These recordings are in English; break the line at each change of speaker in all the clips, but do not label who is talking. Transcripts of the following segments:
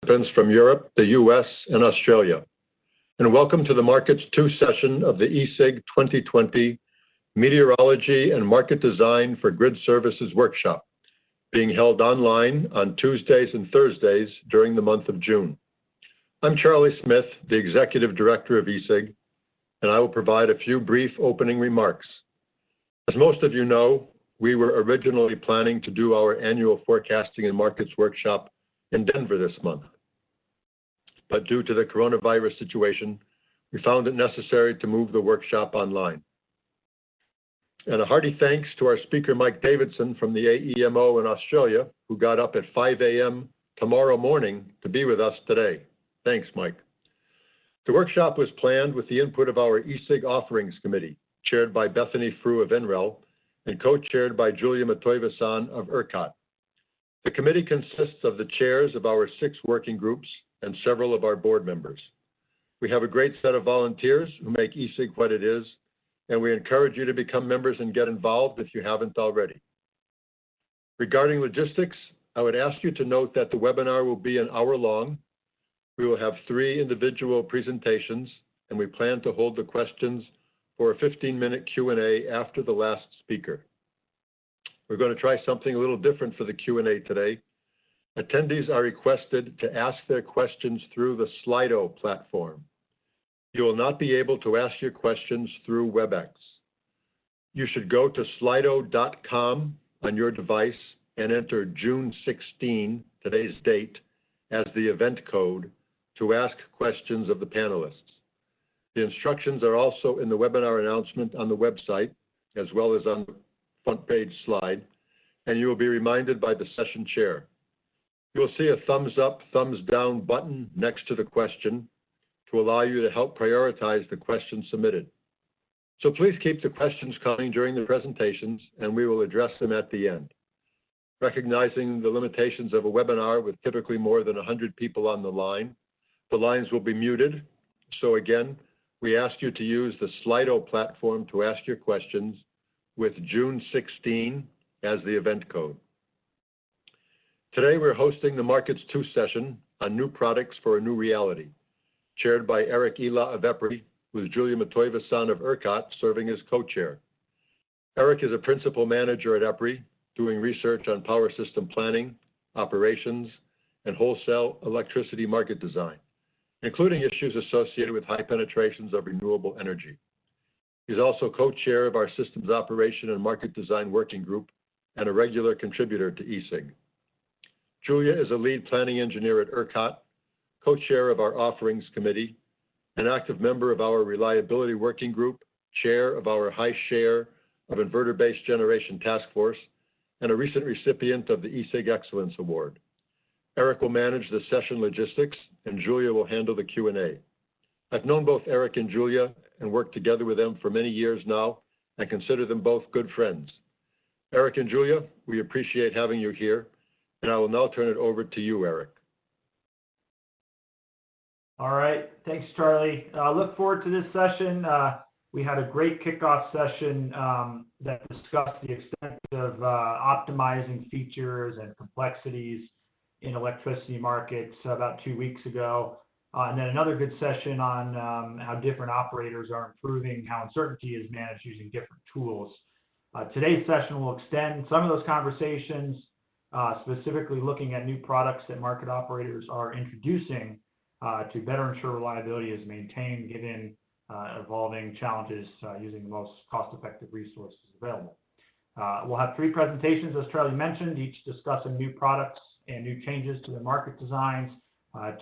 Participants from Europe, the US, and Australia, and welcome to the Markets 2 session of the ESIG 2020 Meteorology and Market Design for Grid Services Workshop, being held online on Tuesdays and Thursdays during the month of June. I'm Charlie Smith, the Executive Director of ESIG, and I will provide a few brief opening remarks. As most of you know, we were originally planning to do our annual Forecasting and Markets Workshop in Denver this month. But due to the coronavirus situation, we found it necessary to move the workshop online. And a hearty thanks to our speaker, Mike Davidson from the AEMO in Australia, who got up at 5 a.m. tomorrow morning to be with us today. Thanks, Mike. The workshop was planned with the input of our ESIG Offerings Committee, chaired by Bethany Frew of NREL and co-chaired by Julia Matevosyan of ERCOT. The committee consists of the chairs of our 6 working groups and several of our board members. We have a great set of volunteers who make ESIG what it is, and we encourage you to become members and get involved if you haven't already. Regarding logistics, I would ask you to note that the webinar will be an hour long. We will have 3 individual presentations, and we plan to hold the questions for a 15-minute Q&A after the last speaker. We're going to try something a little different for the Q&A today. Attendees are requested to ask their questions through the Slido platform. You will not be able to ask your questions through WebEx. You should go to slido.com on your device and enter June 16, today's date, as the event code to ask questions of the panelists. The instructions are also in the webinar announcement on the website, as well as on the front page slide, and you will be reminded by the session chair. You will see a thumbs up, thumbs down button next to the question to allow you to help prioritize the questions submitted. So please keep the questions coming during the presentations, and we will address them at the end. Recognizing the limitations of a webinar with typically more than 100 people on the lines will be muted. So again, we ask you to use the Slido platform to ask your questions with June 16 as the event code. Today, we're hosting the Markets 2 session on new products for a new reality, chaired by Erik of EPRI, with Julia Matevosyan of ERCOT serving as co-chair. Erik is a principal manager at EPRI, doing research on power system planning, operations, and wholesale electricity market design, including issues associated with high penetrations of renewable energy. He's also co-chair of our Systems Operation and Market Design Working Group and a regular contributor to ESIG. Julia is a lead planning engineer at ERCOT, co-chair of our Offerings Committee, an active member of our Reliability Working Group, chair of our High Share of Inverter-Based Generation Task Force, and a recent recipient of the ESIG Excellence Award. Erik will manage the session logistics, and Julia will handle the Q&A. I've known both Erik and Julia and worked together with them for many years now and consider them both good friends. Erik and Julia, we appreciate having you here, and I will now turn it over to you, Erik.
All right, thanks, Charlie. Look forward to this session. We had a great kickoff session that discussed the extent of optimizing features and complexities in electricity markets about 2 weeks ago. And then another good session on how different operators are improving how uncertainty is managed using different tools. Today's session will extend some of those conversations, specifically looking at new products that market operators are introducing to better ensure reliability is maintained given evolving challenges using the most cost-effective resources available. We'll have 3 presentations, as Charlie mentioned, each discussing new products and new changes to the market designs,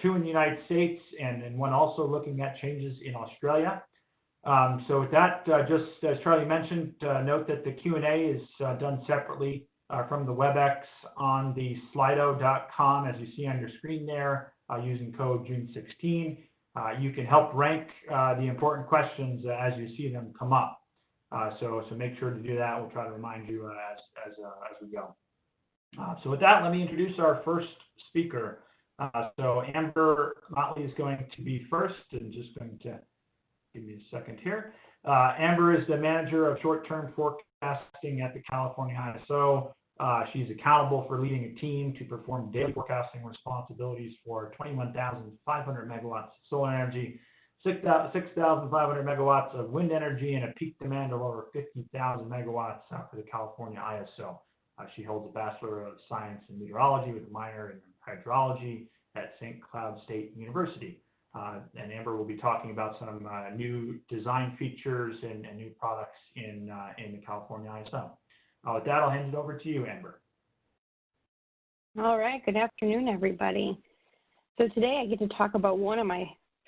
2 in the United States, and then 1 also looking at changes in Australia. So with that, just as Charlie mentioned, note that the Q&A is done separately from the WebEx on the slido.com, as you see on your screen there, using code June 16. You can help rank the important questions as you see them come up. So make sure to do that. We'll try to remind you as we go. So with that, let me introduce our first speaker. So Amber Motley is going to be first, and just going to give me a second here. Amber is the manager of short-term forecasting at the California ISO. She's accountable for leading a team to perform daily forecasting responsibilities for 21,500 megawatts of solar energy, 6,500 megawatts of wind energy, and a peak demand of over 50,000 megawatts for the California ISO. She holds a Bachelor of Science in Meteorology with a minor in hydrology at St. Cloud State University. And Amber will be talking about some new design features and new products in the California ISO. With that, I'll hand it over to you, Amber.
All right, good afternoon, everybody. So today I get to talk about one of my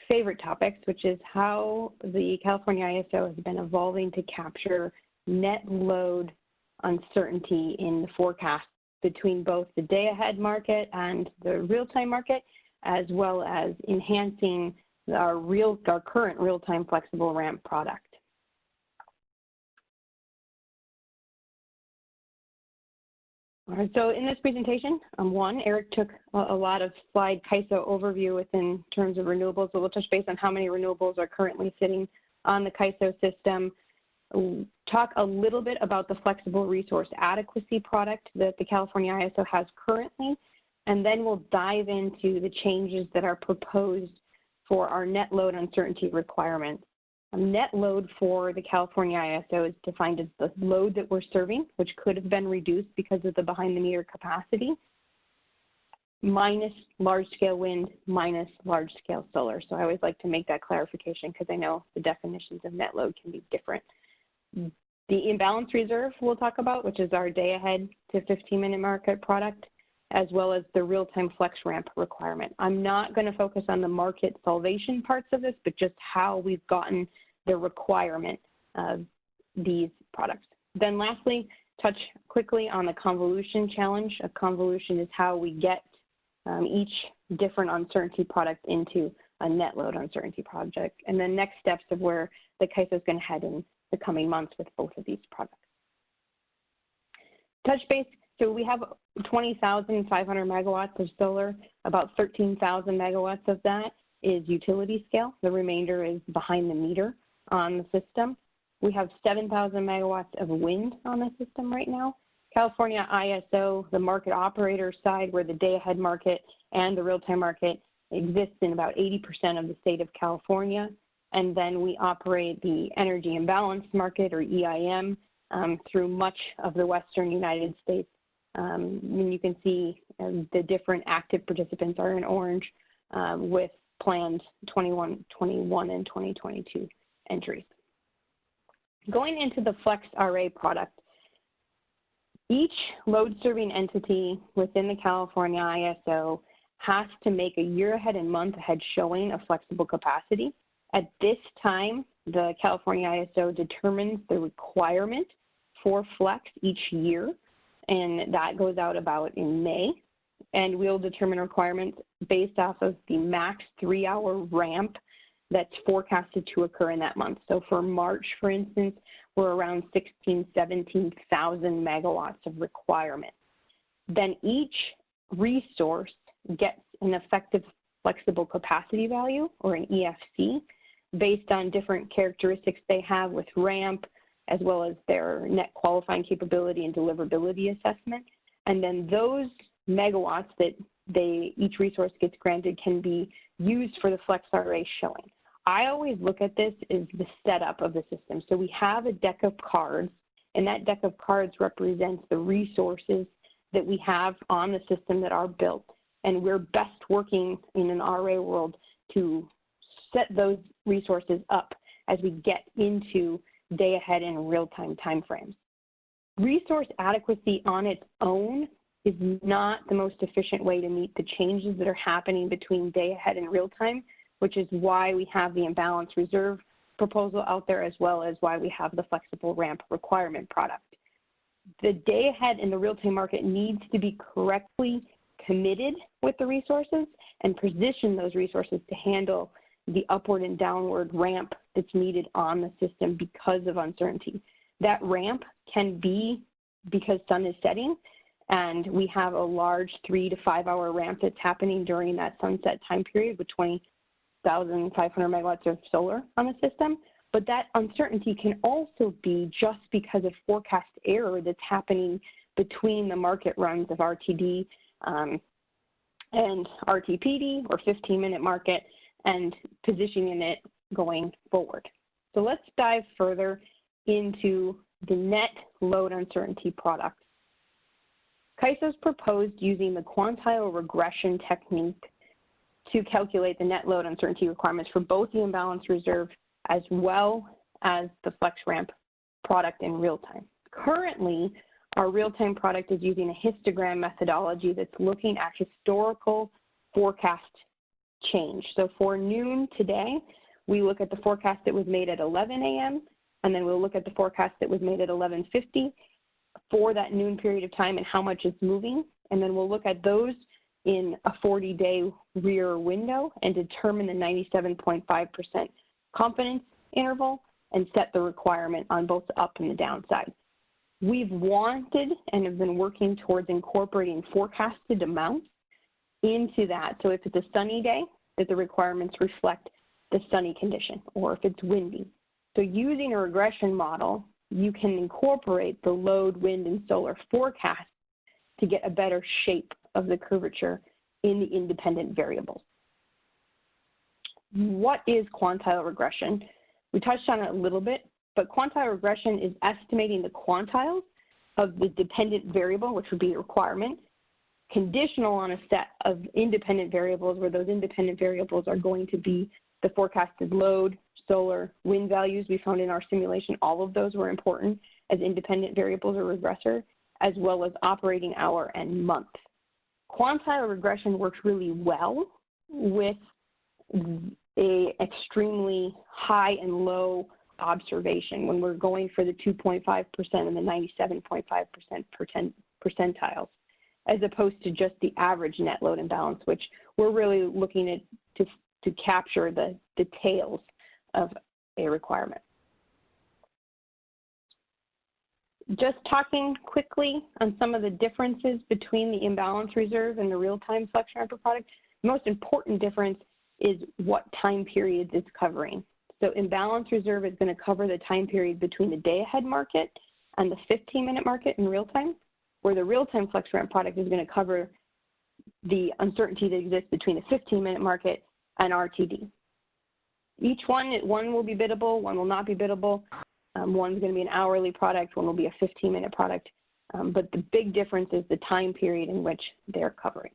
favorite topics, which is how the California ISO has been evolving to capture net load uncertainty in the forecast between both the day-ahead market and the real-time market, as well as enhancing our current real-time flexible ramp product. All right, so in this presentation, Erik took a lot of slide CAISO overview within terms of renewables, so we'll touch base on how many renewables are currently sitting on the CAISO system, talk a little bit about the flexible resource adequacy product that the California ISO has currently, and then we'll dive into the changes that are proposed for our net load uncertainty requirements. Net load for the California ISO is defined as the load that we're serving, which could have been reduced because of the behind-the-meter capacity, minus large-scale wind, minus large-scale solar. So I always like to make that clarification because I know the definitions of net load can be different. The imbalance reserve we'll talk about, which is our day-ahead to 15-minute market product, as well as the real-time flex ramp requirement. I'm not going to focus on the market salvation parts of this, but just how we've gotten the requirement of these products. Then lastly, touch quickly on the convolution challenge. A convolution is how we get each different uncertainty product into a net load uncertainty project, and then next steps of where the CAISO is going to head in the coming months with both of these products. Touch base. So we have 20,500 megawatts of solar. About 13,000 megawatts of that is utility scale. The remainder is behind the meter on the system. We have 7,000 megawatts of wind on the system right now. California ISO, the market operator side, where the day-ahead market and the real-time market exists in about 80% of the state of California. And then we operate the energy imbalance market, or EIM, through much of the western United States. And you can see the different active participants are in orange with planned 2021 and 2022 entries. Going into the Flex RA product, each load serving entity within the California ISO has to make a year ahead and month ahead showing of flexible capacity. At this time, the California ISO determines the requirement for flex each year, and that goes out about in May. And we'll determine requirements based off of the max 3-hour ramp that's forecasted to occur in that month. So for March, for instance, we're around 17,000 megawatts of requirement. Then each resource gets an effective flexible capacity value, or an EFC, based on different characteristics they have with ramp, as well as their net qualifying capability and deliverability assessment. And then those megawatts that each resource gets granted can be used for the Flex RA showing. I always look at this as the setup of the system. So we have a deck of cards, and that deck of cards represents the resources that we have on the system that are built. And we're best working in an RA world to set those resources up as we get into day-ahead and real-time timeframes. Resource adequacy on its own is not the most efficient way to meet the changes that are happening between day-ahead and real-time, which is why we have the imbalance reserve proposal out there, as well as why we have the flexible ramp requirement product. The day-ahead and the real-time market needs to be correctly committed with the resources and position those resources to handle the upward and downward ramp that's needed on the system because of uncertainty. That ramp can be because sun is setting, and we have a large 3 to 5 hour ramp that's happening during that sunset time period with 20,500 megawatts of solar on the system. But that uncertainty can also be just because of forecast error that's happening between the market runs of RTD and RTPD, or 15-minute market, and positioning it going forward. So let's dive further into the net load uncertainty product. CAISO's proposed using the Quantile regression technique to calculate the net load uncertainty requirements for both the imbalance reserve as well as the flex ramp product in real time. Currently, our real-time product is using a histogram methodology that's looking at historical forecast change. So for noon today, we look at the forecast that was made at 11 a.m., and then we'll look at the forecast that was made at 11:50 for that noon period of time and how much it's moving. And then we'll look at those in a 40-day rear window and determine the 97.5% confidence interval and set the requirement on both the up and the downside. We've wanted and have been working towards incorporating forecasted amounts into that. So if it's a sunny day, that the requirements reflect the sunny condition, or if it's windy. So using a regression model, you can incorporate the load, wind, and solar forecast to get a better shape of the curvature in the independent variables. What is quantile regression? We touched on it a little bit, but quantile regression is estimating the quantiles of the dependent variable, which would be a requirement, conditional on a set of independent variables, where those independent variables are going to be the forecasted load, solar, wind values we found in our simulation. All of those were important as independent variables or regressor, as well as operating hour and month. Quantile regression works really well with a extremely high and low observation when we're going for the 2.5% and the 97.5% percentiles, as opposed to just the average net load imbalance, which we're really looking at to capture the details of a requirement. Just talking quickly on some of the differences between the imbalance reserve and the real-time flex ramper product. The most important difference is what time periods it's covering. So imbalance reserve is going to cover the time period between the day-ahead market and the 15-minute market in real time, where the real-time flex ramp product is going to cover the uncertainty that exists between the 15-minute market and RTD. Each one will be biddable, one will not be biddable. One's going to be an hourly product, one will be a 15-minute product. But the big difference is the time period in which they're covering.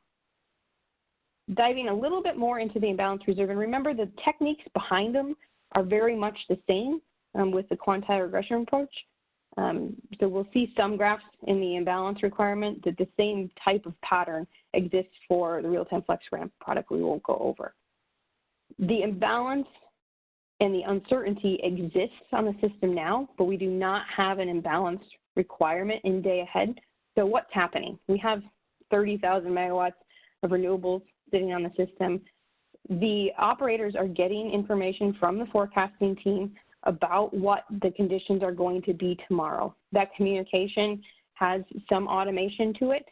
Diving a little bit more into the imbalance reserve, and remember the techniques behind them are very much the same with the quantile regression approach. So we'll see some graphs in the imbalance requirement that the same type of pattern exists for the real-time flex ramp product we won't go over. The imbalance and the uncertainty exists on the system now, but we do not have an imbalance requirement in day ahead. So what's happening? We have 30,000 megawatts of renewables sitting on the system. The operators are getting information from the forecasting team about what the conditions are going to be tomorrow. That communication has some automation to it,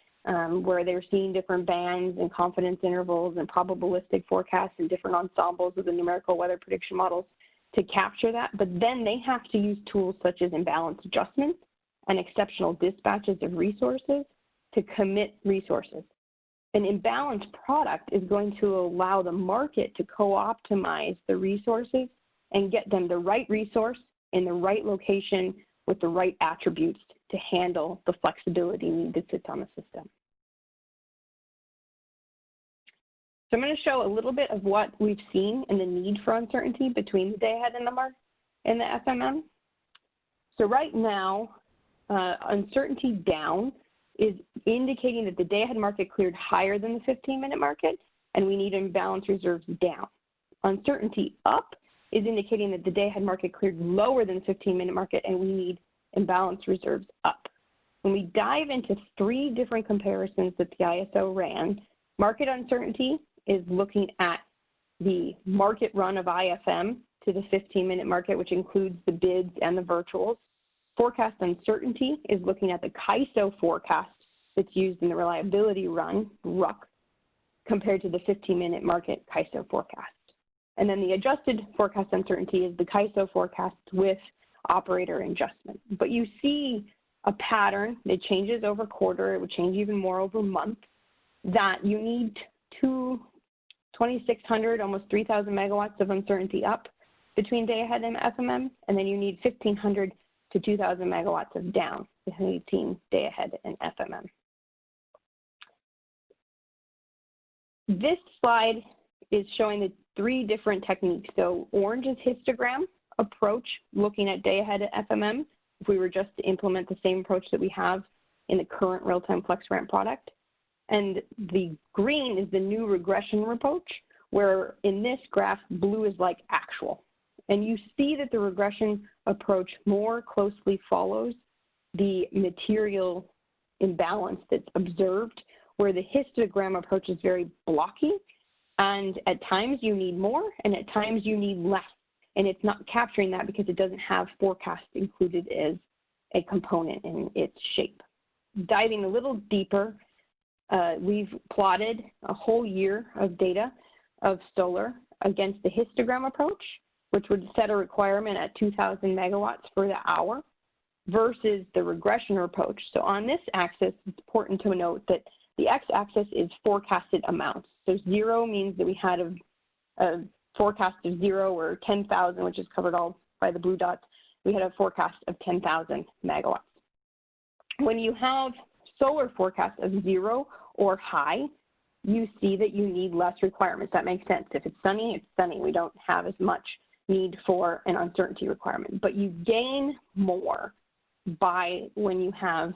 where they're seeing different bands and confidence intervals and probabilistic forecasts and different ensembles of the numerical weather prediction models to capture that. But then they have to use tools such as imbalance adjustments and exceptional dispatches of resources to commit resources. An imbalance product is going to allow the market to co-optimize the resources and get them the right resource in the right location with the right attributes to handle the flexibility need that sits on the system. So I'm going to show a little bit of what we've seen in the need for uncertainty between the day ahead and the FMM. So right now, uncertainty down is indicating that the day ahead market cleared higher than the 15-minute market, and we need imbalance reserves down. Uncertainty up is indicating that the day ahead market cleared lower than the 15-minute market, and we need imbalance reserves up. When we dive into three different comparisons that the ISO ran, market uncertainty is looking at the market run of IFM to the 15-minute market, which includes the bids and the virtuals. Forecast uncertainty is looking at the CAISO forecast that's used in the reliability run, RUC, compared to the 15-minute market CAISO forecast. And then the adjusted forecast uncertainty is the CAISO forecast with operator adjustment. But you see a pattern that changes over quarter, it would change even more over month, that you need 2,600, almost 3,000 megawatts of uncertainty up between day ahead and FMM, and then you need 1,500 to 2,000 megawatts of down between day ahead and FMM. This slide is showing the 3 different techniques. So orange is histogram approach, looking at day ahead at FMM, if we were just to implement the same approach that we have in the current real-time flex ramp product. And the green is the new regression approach, where in this graph, blue is like actual. And you see that the regression approach more closely follows the material imbalance that's observed, where the histogram approach is very blocky, and at times you need more, and at times you need less. And it's not capturing that because it doesn't have forecast included as a component in its shape. Diving a little deeper, we've plotted a whole year of data of solar against the histogram approach, which would set a requirement at 2,000 megawatts for the hour, versus the regression approach. So on this axis, it's important to note that the x-axis is forecasted amounts. So 0 means that we had a forecast of 0, or 10,000, which is covered all by the blue dots. We had a forecast of 10,000 megawatts. When you have solar forecast of 0 or high, you see that you need less requirements. That makes sense. If it's sunny, it's sunny. We don't have as much need for an uncertainty requirement. But you gain more by when you have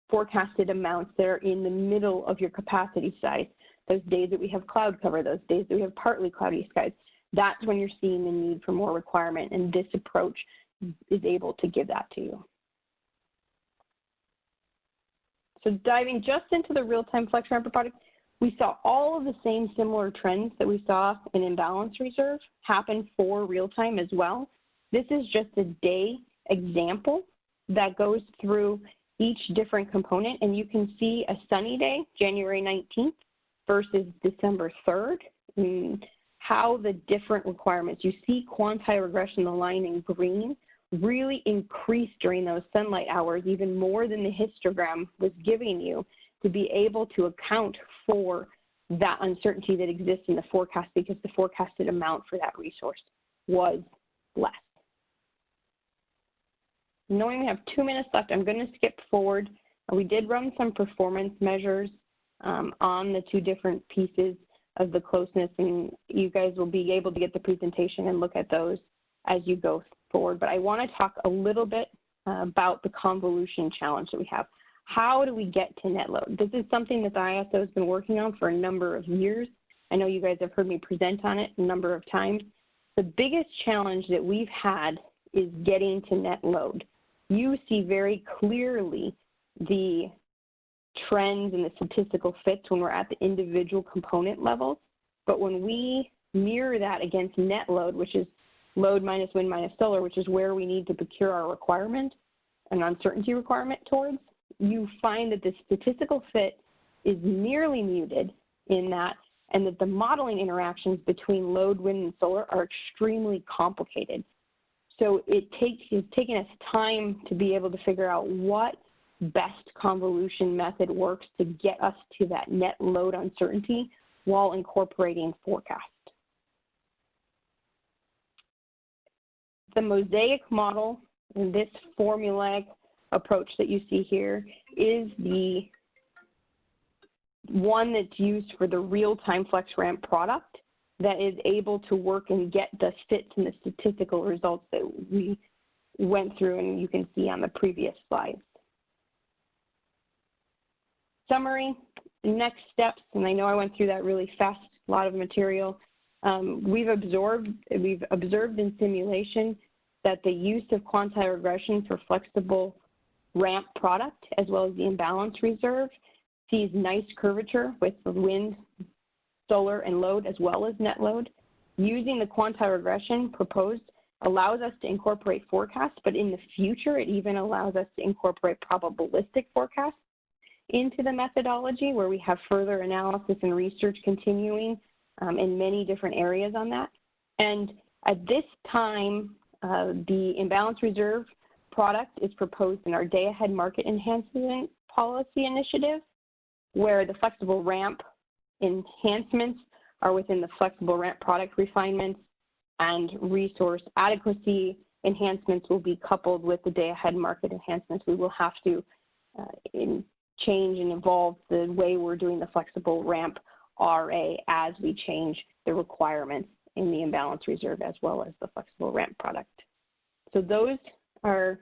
forecasted amounts that are in the middle of your capacity size. Those days that we have cloud cover, those days that we have partly cloudy skies, that's when you're seeing the need for more requirement, and this approach is able to give that to you. So diving just into the real-time flex ramp product, we saw all of the same similar trends that we saw in imbalance reserve happen for real-time as well. This is just a day example that goes through each different component, and you can see a sunny day, January 19th versus December 3rd, and how the different requirements, you see quantile regression, the line in green, really increase during those sunlight hours, even more than the histogram was giving you, to be able to account for that uncertainty that exists in the forecast, because the forecasted amount for that resource was less. Knowing we have 2 minutes left, I'm going to skip forward. We did run some performance measures on the 2 different pieces of the closeness, and you guys will be able to get the presentation and look at those as you go forward. But I want to talk a little bit about the convolution challenge that we have. How do we get to net load? This is something that the ISO has been working on for a number of years. I know you guys have heard me present on it a number of times. The biggest challenge that we've had is getting to net load. You see very clearly the trends and the statistical fits when we're at the individual component levels, but when we mirror that against net load, which is load minus wind minus solar, which is where we need to procure our requirement, an uncertainty requirement towards, you find that the statistical fit is nearly muted in that, and that the modeling interactions between load, wind, and solar are extremely complicated. So it's taken us time to be able to figure out what best convolution method works to get us to that net load uncertainty while incorporating forecast. The mosaic model, and this formulaic approach that you see here, is the one that's used for the real-time flex ramp product that is able to work and get the fits and the statistical results that we went through, and you can see on the previous slides. Summary, next steps, and I know I went through that really fast, a lot of material. We've observed in simulation that the use of quantile regression for flexible ramp product, as well as the imbalance reserve, sees nice curvature with the wind, solar, and load, as well as net load. Using the quantile regression proposed allows us to incorporate forecasts, but in the future, it even allows us to incorporate probabilistic forecasts into the methodology, where we have further analysis and research continuing in many different areas on that. And at this time, the imbalance reserve product is proposed in our day-ahead market enhancement policy initiative, where the flexible ramp enhancements are within the flexible ramp product refinements, and resource adequacy enhancements will be coupled with the day-ahead market enhancements. We will have to change and evolve the way we're doing the flexible ramp RA as we change the requirements in the imbalance reserve as well as the flexible ramp product. So those are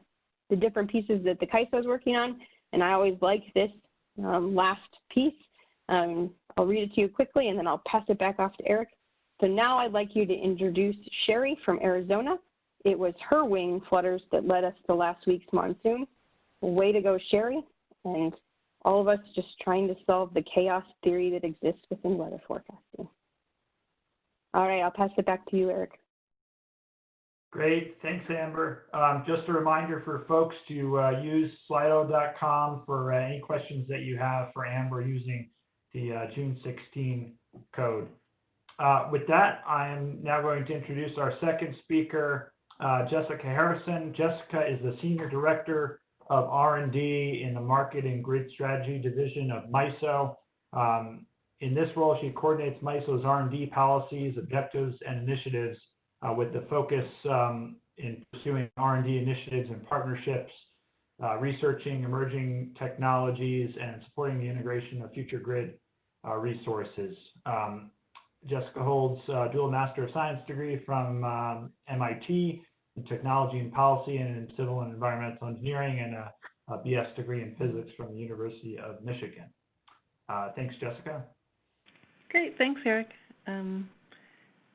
the different pieces that the CAISO is working on, and I always like this last piece. I'll read it to you quickly and then I'll pass it back off to Erik. So now I'd like you to introduce Sherry from Arizona. It was her wing flutters that led us to last week's monsoon. Way to go, Sherry, and all of us just trying to solve the chaos theory that exists within weather forecasting. All right, I'll pass it back to you, Erik.
Great, thanks, Amber. Just a reminder for folks to use slido.com for any questions that you have for Amber using the June 16 code. With that, I am now going to introduce our second speaker, Jessica Harrison. Jessica is the Senior Director of R&D in the Market and Grid Strategy Division of MISO. In this role, she coordinates MISO's R&D policies, objectives, and initiatives with the focus in pursuing R&D initiatives and partnerships, researching emerging technologies, and supporting the integration of future grid resources. Jessica holds a dual Master of Science degree from MIT in Technology and Policy and in Civil and Environmental Engineering, and a BS degree in Physics from the University of Michigan. Thanks, Jessica.
Great, thanks, Erik.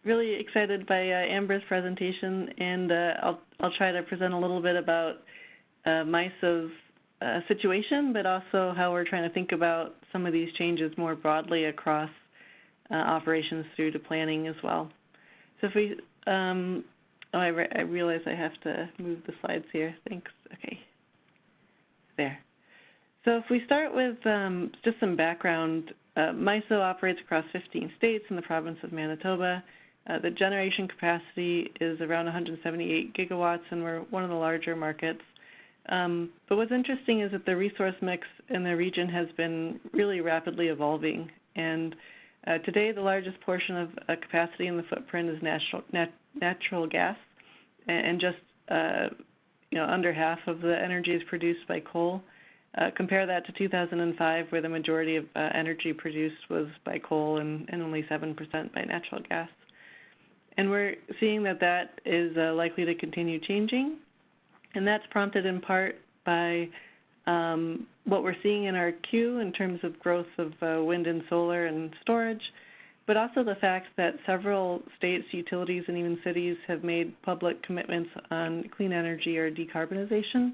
Really excited by Amber's presentation, and I'll try to present a little bit about MISO's situation, but also how we're trying to think about some of these changes more broadly across operations through to planning as well. So if we, I realize I have to move the slides here. Thanks. Okay. There. So if we start with just some background, MISO operates across 15 states in the province of Manitoba. The generation capacity is around 178 gigawatts, and we're one of the larger markets. But what's interesting is that the resource mix in the region has been really rapidly evolving. And today, the largest portion of capacity in the footprint is natural gas, and just under half of the energy is produced by coal. Compare that to 2005, where the majority of energy produced was by coal and only 7% by natural gas. And we're seeing that that is likely to continue changing, and that's prompted in part by what we're seeing in our queue in terms of growth of wind and solar and storage, but also the fact that several states, utilities, and even cities have made public commitments on clean energy or decarbonization.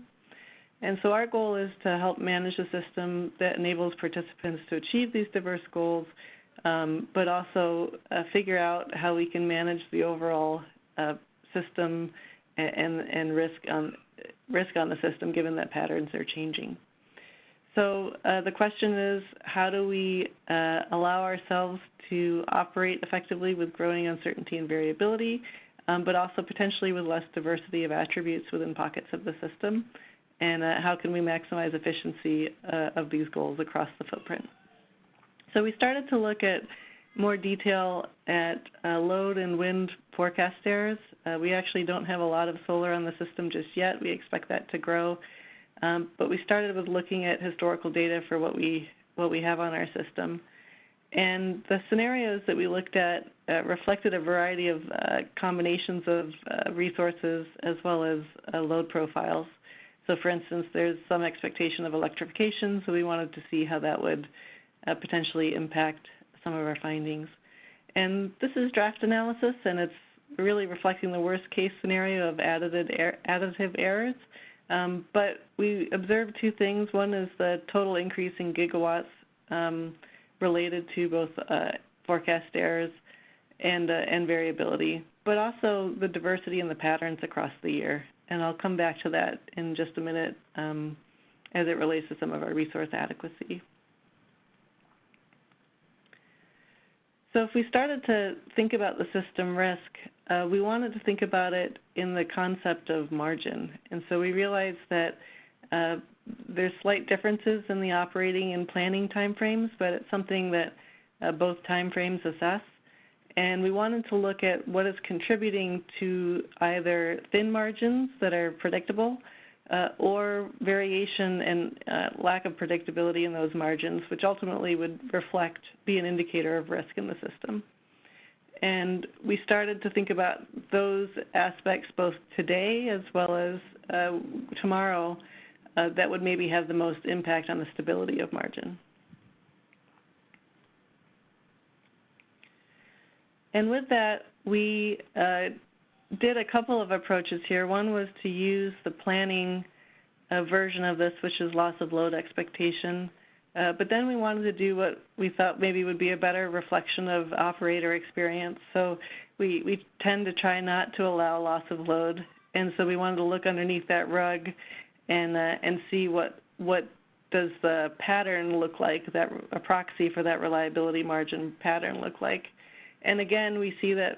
And so our goal is to help manage a system that enables participants to achieve these diverse goals, but also figure out how we can manage the overall system and risk on the system, given that patterns are changing. So the question is, how do we allow ourselves to operate effectively with growing uncertainty and variability, but also potentially with less diversity of attributes within pockets of the system? And how can we maximize efficiency of these goals across the footprint? So we started to look at more detail at load and wind forecast errors. We actually don't have a lot of solar on the system just yet. We expect that to grow. But we started with looking at historical data for what we have on our system. And the scenarios that we looked at reflected a variety of combinations of resources as well as load profiles. So for instance, there's some expectation of electrification, so we wanted to see how that would potentially impact some of our findings. And this is draft analysis, and it's really reflecting the worst case scenario of additive errors. But we observed two things. One is the total increase in gigawatts related to both forecast errors and variability, but also the diversity in the patterns across the year. And I'll come back to that in just a minute as it relates to some of our resource adequacy. So if we started to think about the system risk, we wanted to think about it in the concept of margin. And so we realized that there's slight differences in the operating and planning timeframes, but it's something that both timeframes assess. And we wanted to look at what is contributing to either thin margins that are predictable or variation and lack of predictability in those margins, which ultimately would be an indicator of risk in the system. And we started to think about those aspects both today as well as tomorrow that would maybe have the most impact on the stability of margin. And with that, we did a couple of approaches here. One was to use the planning version of this, which is loss of load expectation. But then we wanted to do what we thought maybe would be a better reflection of operator experience. So we tend to try not to allow loss of load. And so we wanted to look underneath that rug and see what does the pattern look like, a proxy for that reliability margin pattern look like. And again, we see that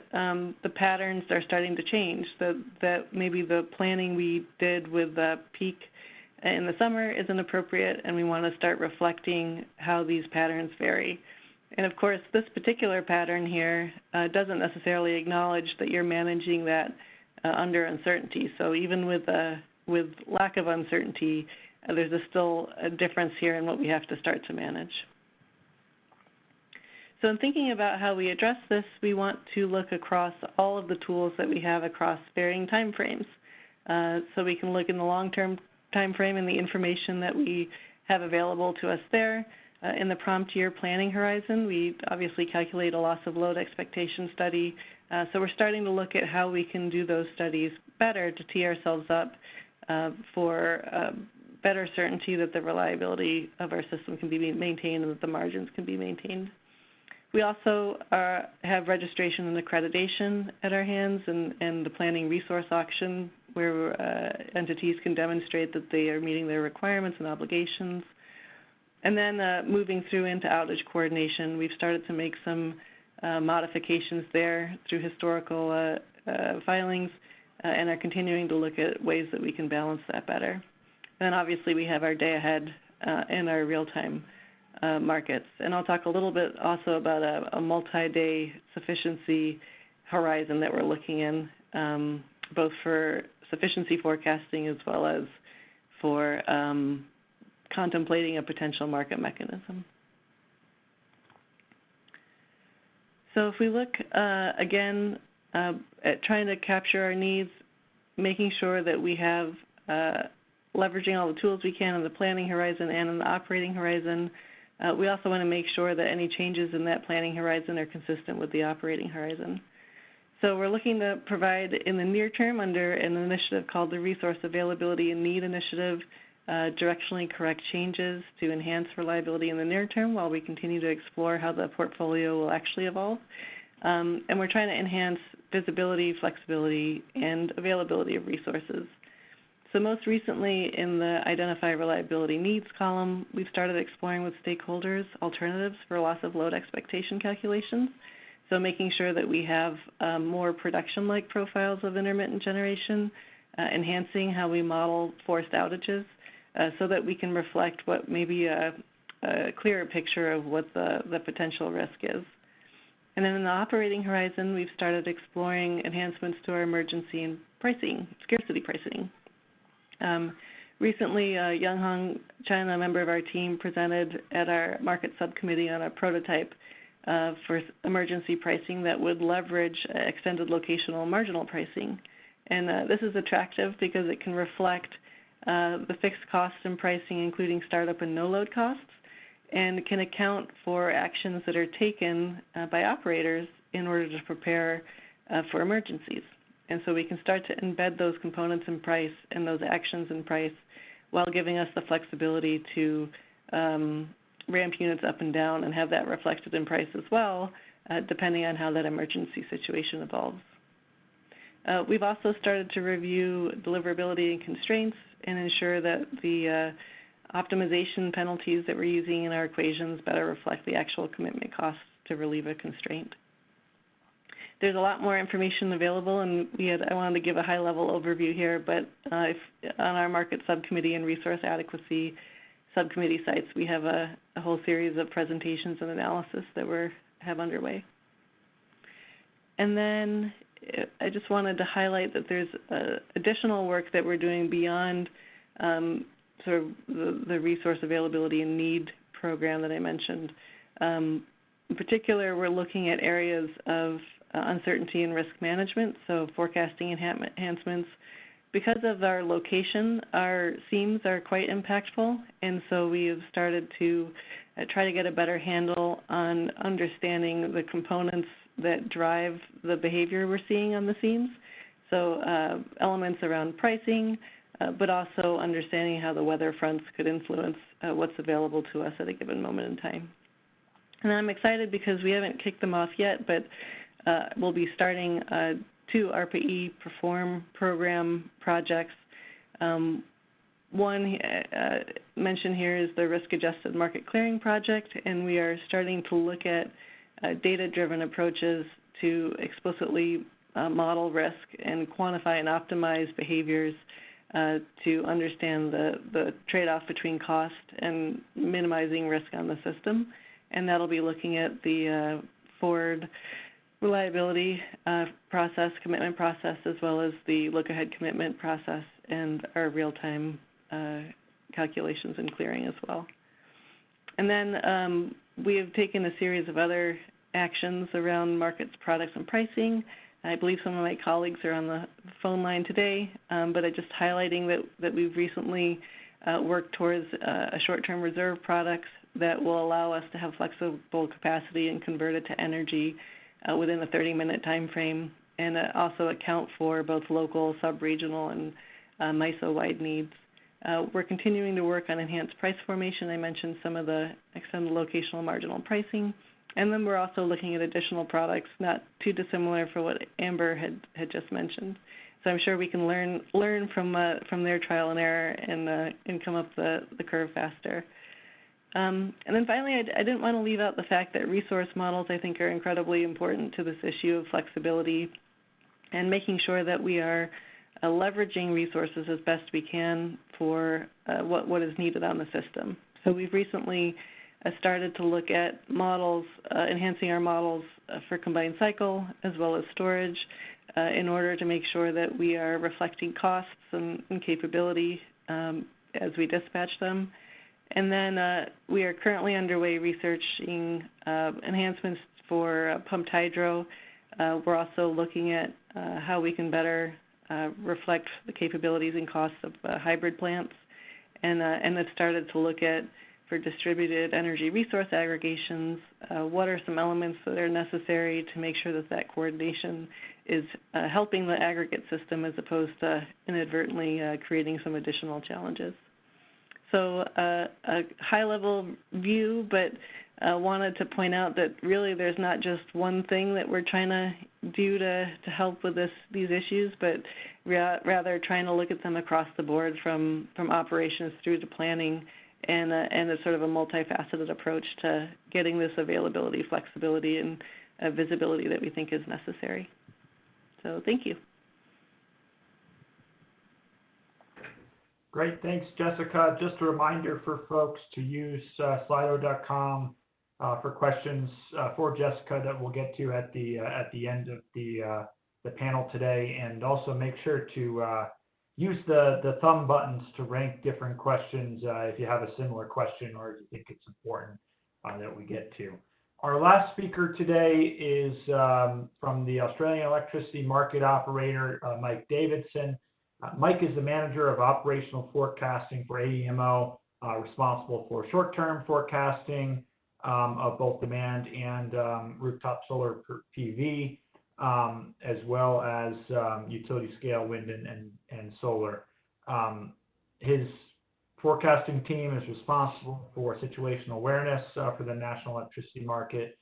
the patterns are starting to change, that maybe the planning we did with the peak in the summer isn't appropriate, and we want to start reflecting how these patterns vary. And of course, this particular pattern here doesn't necessarily acknowledge that you're managing that under uncertainty. So even with lack of uncertainty, there's still a difference here in what we have to start to manage. So in thinking about how we address this, we want to look across all of the tools that we have across varying time frames. So we can look in the long-term time frame and the information that we have available to us there. In the prompt year planning horizon, we obviously calculate a loss of load expectation study. So we're starting to look at how we can do those studies better to tee ourselves up for better certainty that the reliability of our system can be maintained and that the margins can be maintained. We also have registration and accreditation at our hands and the planning resource auction where entities can demonstrate that they are meeting their requirements and obligations. And then moving through into outage coordination, we've started to make some modifications there through historical filings and are continuing to look at ways that we can balance that better. And obviously we have our day ahead and our real-time markets. And I'll talk a little bit also about a multi-day sufficiency horizon that we're looking in, both for sufficiency forecasting as well as for contemplating a potential market mechanism. So if we look again at trying to capture our needs, making sure that we have leveraging all the tools we can in the planning horizon and in the operating horizon, we also want to make sure that any changes in that planning horizon are consistent with the operating horizon. So we're looking to provide in the near term under an initiative called the Resource Availability and Need Initiative, directionally correct changes to enhance reliability in the near term while we continue to explore how the portfolio will actually evolve. And we're trying to enhance visibility, flexibility, and availability of resources. So most recently in the Identify Reliability Needs column, we've started exploring with stakeholders alternatives for loss of load expectation calculations. So making sure that we have more production-like profiles of intermittent generation, enhancing how we model forced outages so that we can reflect what may be a clearer picture of what the potential risk is. And then in the operating horizon, we've started exploring enhancements to our emergency and scarcity pricing. Recently, Younghong China, a member of our team, presented at our market subcommittee on a prototype for emergency pricing that would leverage extended locational marginal pricing. And this is attractive because it can reflect the fixed costs in pricing, including startup and no-load costs, and can account for actions that are taken by operators in order to prepare for emergencies. And so we can start to embed those components in price and those actions in price while giving us the flexibility to ramp units up and down and have that reflected in price as well, depending on how that emergency situation evolves. We've also started to review deliverability and constraints and ensure that the optimization penalties that we're using in our equations better reflect the actual commitment costs to relieve a constraint. There's a lot more information available, and I wanted to give a high-level overview here, but on our market subcommittee and resource adequacy subcommittee sites, we have a whole series of presentations and analysis that we have underway. And then I just wanted to highlight that there's additional work that we're doing beyond sort of the resource availability and need program that I mentioned. In particular, we're looking at areas of uncertainty and risk management, so forecasting enhancements. Because of our location, our seams are quite impactful, and so we have started to try to get a better handle on understanding the components that drive the behavior we're seeing on the seams. So elements around pricing, but also understanding how the weather fronts could influence what's available to us at a given moment in time. And I'm excited because we haven't kicked them off yet, but we'll be starting 2 ARPA-E Perform program projects. One mentioned here is the Risk-Adjusted Market Clearing Project, and we are starting to look at data-driven approaches to explicitly model risk and quantify and optimize behaviors to understand the trade-off between cost and minimizing risk on the system. And that'll be looking at the forward reliability process, commitment process, as well as the look-ahead commitment process and our real-time calculations and clearing as well. And then we have taken a series of other actions around markets, products, and pricing. I believe some of my colleagues are on the phone line today, but I'm just highlighting that we've recently worked towards a short-term reserve products that will allow us to have flexible capacity and convert it to energy within a 30-minute time frame, and also account for both local, sub-regional, and MISO-wide needs. We're continuing to work on enhanced price formation. I mentioned some of the extended locational marginal pricing. And then we're also looking at additional products, not too dissimilar for what Amber had just mentioned. So I'm sure we can learn from their trial and error and come up the curve faster. And then finally, I didn't want to leave out the fact that resource models, I think, are incredibly important to this issue of flexibility and making sure that we are leveraging resources as best we can for what is needed on the system. So we've recently started to look at models, enhancing our models for combined cycle as well as storage in order to make sure that we are reflecting costs and capability as we dispatch them. And then we are currently underway researching enhancements for pumped hydro. We're also looking at how we can better reflect the capabilities and costs of hybrid plants, and have started to look at, for distributed energy resource aggregations, what are some elements that are necessary to make sure that coordination is helping the aggregate system as opposed to inadvertently creating some additional challenges. So a high-level view, but wanted to point out that really there's not just one thing that we're trying to do to help with these issues, but rather trying to look at them across the board from operations through to planning, and a sort of a multifaceted approach to getting this availability, flexibility, and visibility that we think is necessary. So thank you.
Great, thanks, Jessica. Just a reminder for folks to use slido.com for questions for Jessica that we'll get to at the end of the panel today, and also make sure to use the thumb buttons to rank different questions if you have a similar question or if you think it's important that we get to. Our last speaker today is from the Australian Electricity Market Operator, Mike Davidson. Mike is the Manager of Operational Forecasting for AEMO, responsible for short-term forecasting of both demand and rooftop solar PV, as well as utility-scale wind and solar. His forecasting team is responsible for situational awareness for the national electricity market,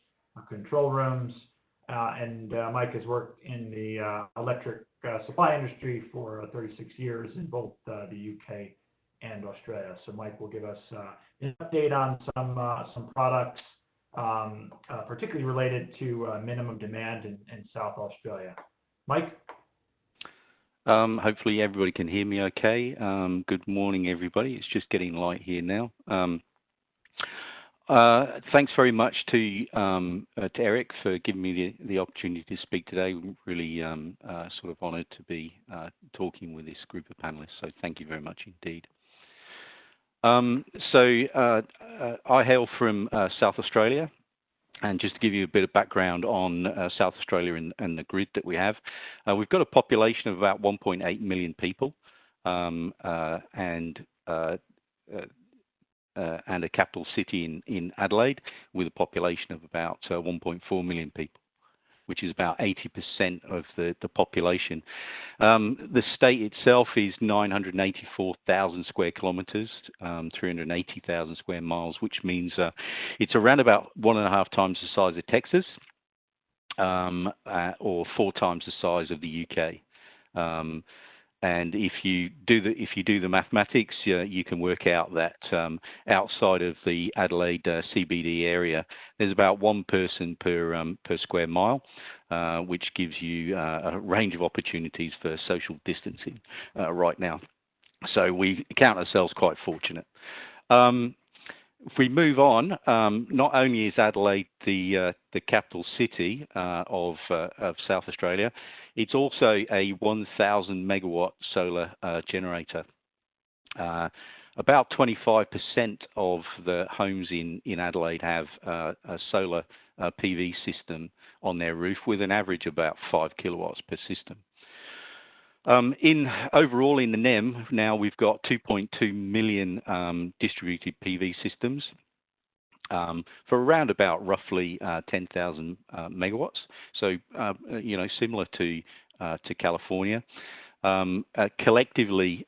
control rooms, and Mike has worked in the electric supply industry for 36 years in both the UK and Australia. So Mike will give us an update on some products particularly related to minimum demand in South Australia. Mike?
Hopefully everybody can hear me okay. Good morning, everybody. It's just getting light here now. Thanks very much to Erik for giving me the opportunity to speak today. I'm really sort of honoured to be talking with this group of panelists, so thank you very much indeed. I hail from South Australia, and just to give you a bit of background on South Australia and the grid that we have, we've got a population of about 1.8 million people, and a capital city in Adelaide with a population of about 1.4 million people, which is about 80% of the population. The state itself is 984,000 square kilometres, 380,000 square miles, which means it's around about 1.5 times the size of Texas, or 4 times the size of the UK. And if you do the mathematics, you can work out that outside of the Adelaide CBD area, there's about 1 person per square mile, which gives you a range of opportunities for social distancing right now. So we count ourselves quite fortunate. If we move on, not only is Adelaide the capital city of South Australia, it's also a 1,000 megawatt solar generator. About 25% of the homes in Adelaide have a solar PV system on their roof, with an average of about 5 kilowatts per system. Overall in the NEM, now we've got 2.2 million distributed PV systems for around about roughly 10,000 megawatts. So, similar to California. Collectively,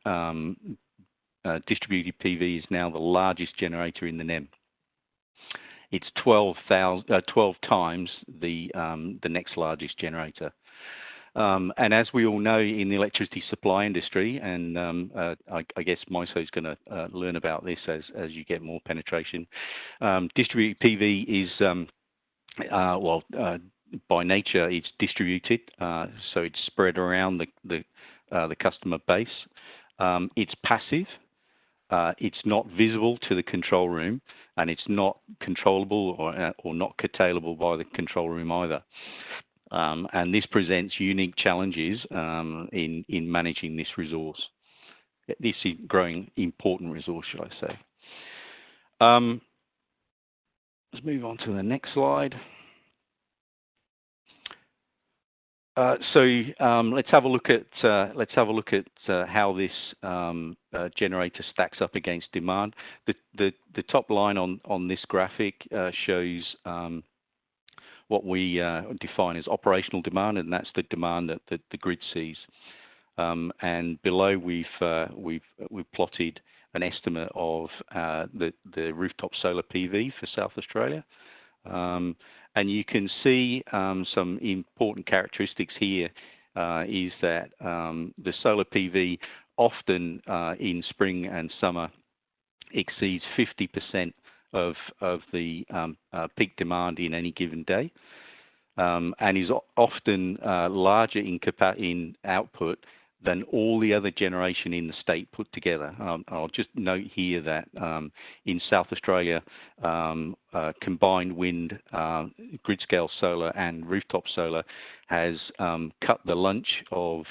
distributed PV is now the largest generator in the NEM. It's 12 times the next largest generator. And as we all know in the electricity supply industry, and I guess MISO is going to learn about this as you get more penetration, distributed PV is, by nature, it's distributed, so it's spread around the customer base. It's passive. It's not visible to the control room, and it's not controllable or not curtailable by the control room either. And this presents unique challenges in managing this resource. This is growing important resource, shall I say. Let's move on to the next slide. Let's have a look at how this generator stacks up against demand. The top line on this graphic shows what we define as operational demand, and that's the demand that the grid sees. And below we've plotted an estimate of the rooftop solar PV for South Australia. And you can see some important characteristics here is that the solar PV often in spring and summer exceeds 50% of the peak demand in any given day, and is often larger in output than all the other generation in the state put together. I'll just note here that in South Australia, combined wind, grid-scale solar and rooftop solar has cut the lunch of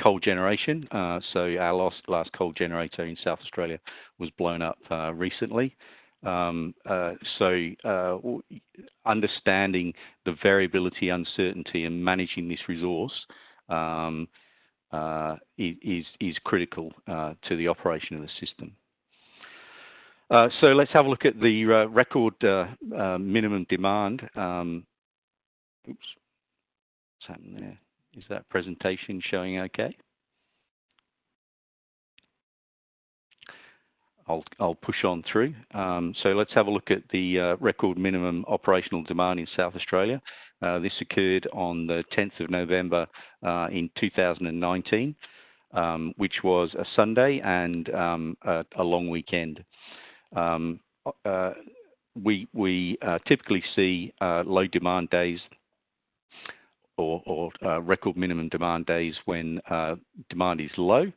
coal generation. So our last coal generator in South Australia was blown up recently. Understanding the variability, uncertainty, and managing this resource is critical to the operation of the system. So let's have a look at the record minimum demand. Oops, what's happened there? Is that presentation showing okay? I'll push on through. So let's have a look at the record minimum operational demand in South Australia. This occurred on the 10th of November in 2019, which was a Sunday and a long weekend. we typically see low demand days or record minimum demand days when demand is low,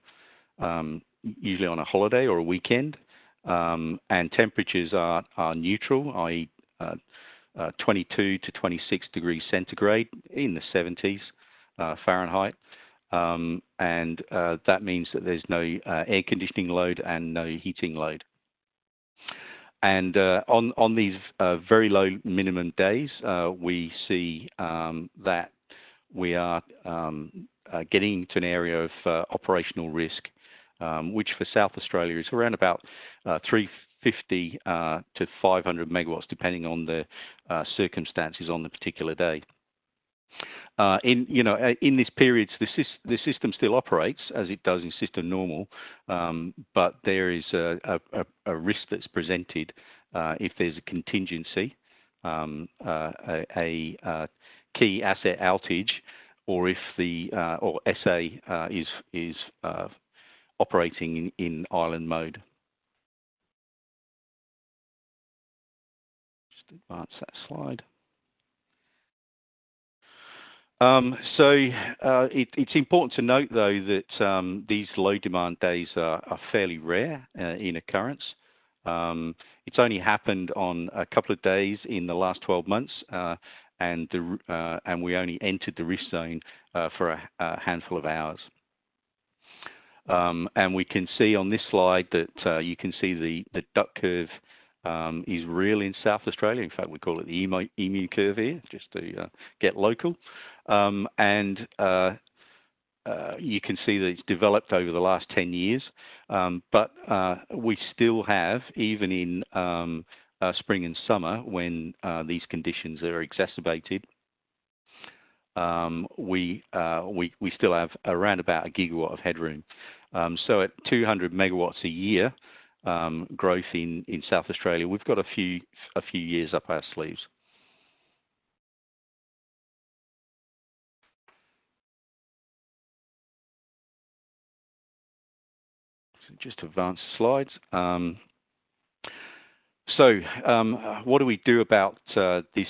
usually on a holiday or a weekend, and temperatures are neutral, i.e. 22 to 26 degrees centigrade in the 70s Fahrenheit, and that means that there's no air conditioning load and no heating load. And on these very low minimum days, we see that we are getting to an area of operational risk, which for South Australia is around about 350 to 500 megawatts, depending on the circumstances on the particular day. In this period, the system still operates as it does in system normal, but there is a risk that's presented if there's a contingency, a key asset outage, or if the or SA is operating in island mode. Just advance that slide. It's important to note, though, that these low demand days are fairly rare in occurrence. It's only happened on a couple of days in the last 12 months, and we only entered the risk zone for a handful of hours. And we can see on this slide that you can see the duck curve is real in South Australia. In fact, we call it the EMU curve here, just to get local. And you can see that it's developed over the last 10 years, but we still have, even in spring and summer, when these conditions are exacerbated, we still have around about a gigawatt of headroom. So at 200 megawatts a year growth in South Australia, we've got a few years up our sleeves. So just advance the slides. What do we do about this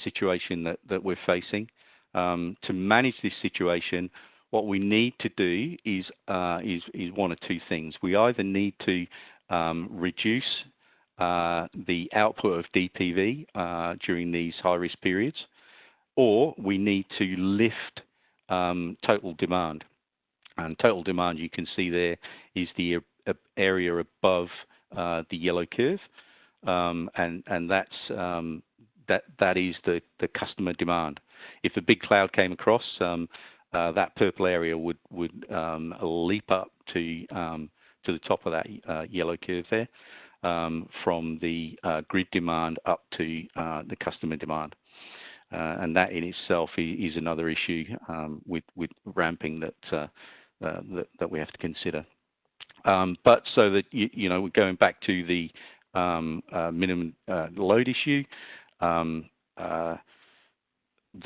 situation that we're facing? To manage this situation, what we need to do is one of two things. We either need to reduce the output of DPV during these high-risk periods, or we need to lift total demand. And total demand, you can see there, is the area above the yellow curve, and that is the customer demand. If a big cloud came across, that purple area would leap up to the top of that yellow curve there, from the grid demand up to the customer demand, and that in itself is another issue with ramping that we have to consider. But so that we're going back to the minimum load issue.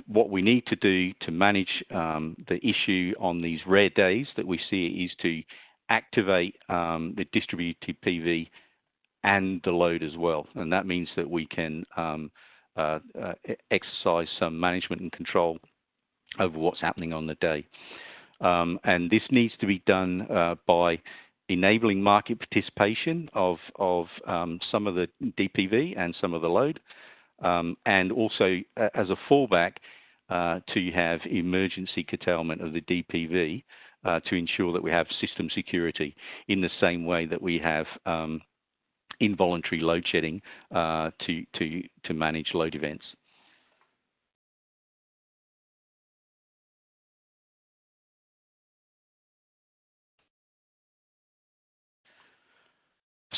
What we need to do to manage the issue on these rare days that we see is to activate the distributed PV and the load as well, and that means that we can exercise some management and control over what's happening on the day. And this needs to be done by enabling market participation of some of the DPV and some of the load, and also as a fallback to have emergency curtailment of the DPV to ensure that we have system security in the same way that we have involuntary load shedding to manage load events.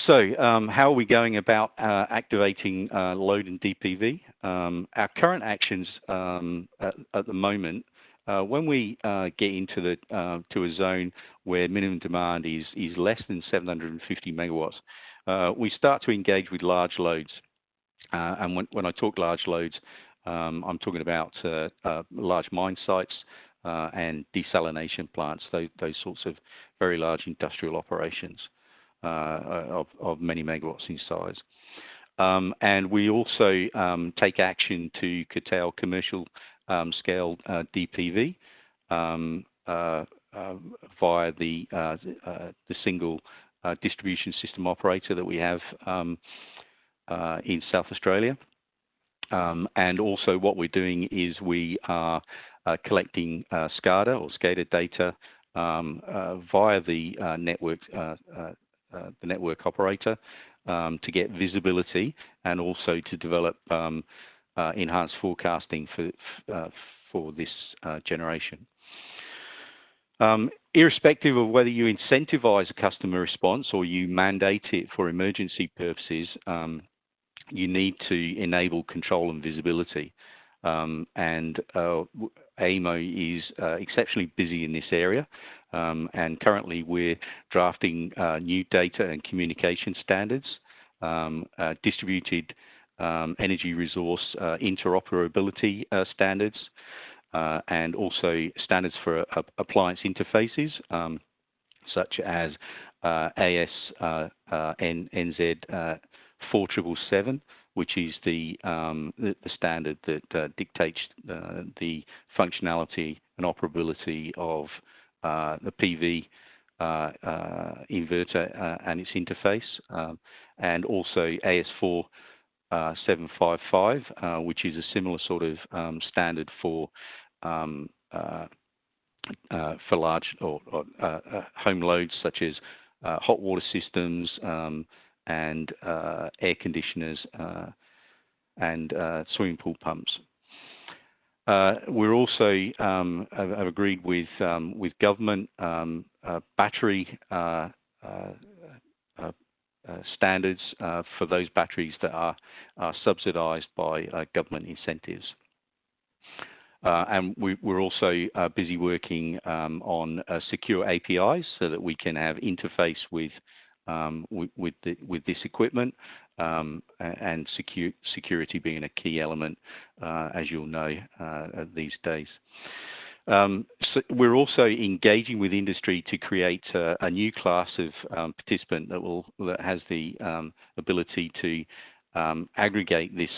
So how are we going about activating load and DPV? Our current actions at the moment, when we get into to a zone where minimum demand is less than 750 megawatts, we start to engage with large loads. And when I talk large loads, I'm talking about large mine sites and desalination plants, those sorts of very large industrial operations. Of many megawatts in size. And we also take action to curtail commercial scale DPV via the single distribution system operator that we have in South Australia. And also what we're doing is we are collecting SCADA or SCADA data via the network operator to get visibility and also to develop enhanced forecasting for this generation. Irrespective of whether you incentivize a customer response or you mandate it for emergency purposes, you need to enable control and visibility. And AEMO is exceptionally busy in this area, and currently we're drafting new data and communication standards, distributed energy resource interoperability standards, and also standards for appliance interfaces, such as AS/NZ 4777, which is the standard that dictates the functionality and operability of the PV inverter and its interface, and also AS4755, which is a similar sort of standard for large or home loads such as hot water systems and air conditioners and swimming pool pumps. We're also have agreed with government battery standards for those batteries that are subsidised by government incentives. And we're also busy working on secure APIs so that we can have interface with this equipment, and security being a key element, as you'll know, these days. So we're also engaging with industry to create a new class of participant that has the ability to aggregate this